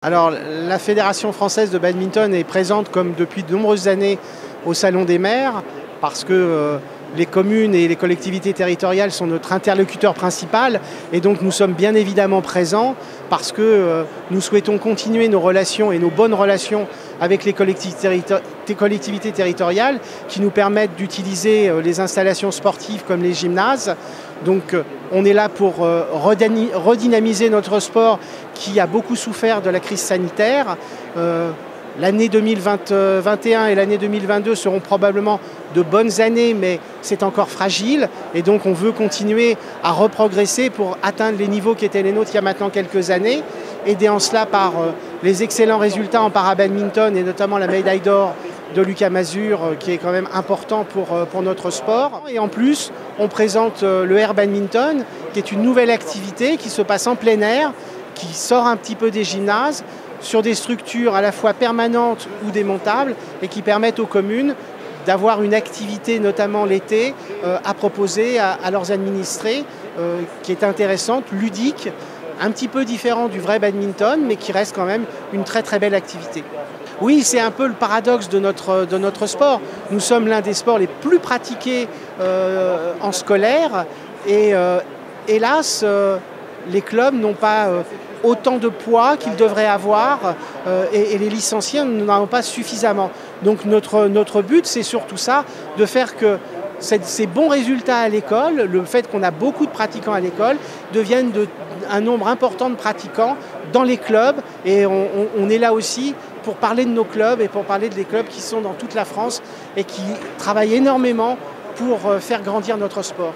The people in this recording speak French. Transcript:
Alors, la Fédération française de badminton est présente comme depuis de nombreuses années au Salon des maires parce que les communes et les collectivités territoriales sont notre interlocuteur principal et donc nous sommes bien évidemment présents parce que nous souhaitons continuer nos relations et nos bonnes relations avec les collectivités territoriales qui nous permettent d'utiliser les installations sportives comme les gymnases. Donc on est là pour redynamiser notre sport qui a beaucoup souffert de la crise sanitaire. L'année 2021 et l'année 2022 seront probablement de bonnes années, mais c'est encore fragile. Et donc on veut continuer à reprogresser pour atteindre les niveaux qui étaient les nôtres il y a maintenant quelques années, aidés en cela par les excellents résultats en para-badminton et notamment la médaille d'or de Lucas Mazur, qui est quand même important pour notre sport. Et en plus, on présente le air badminton, qui est une nouvelle activité qui se passe en plein air, qui sort un petit peu des gymnases, sur des structures à la fois permanentes ou démontables, et qui permettent aux communes d'avoir une activité, notamment l'été, à proposer à leurs administrés, qui est intéressante, ludique, un petit peu différent du vrai badminton, mais qui reste quand même une très très belle activité. Oui, c'est un peu le paradoxe de notre sport. Nous sommes l'un des sports les plus pratiqués en scolaire et hélas, les clubs n'ont pas autant de poids qu'ils devraient avoir et les licenciés n'en ont pas suffisamment. Donc notre but, c'est surtout ça, de faire que ces bons résultats à l'école, le fait qu'on a beaucoup de pratiquants à l'école, deviennent un nombre important de pratiquants dans les clubs. Et on est là aussi pour parler de nos clubs et pour parler des clubs qui sont dans toute la France et qui travaillent énormément pour faire grandir notre sport.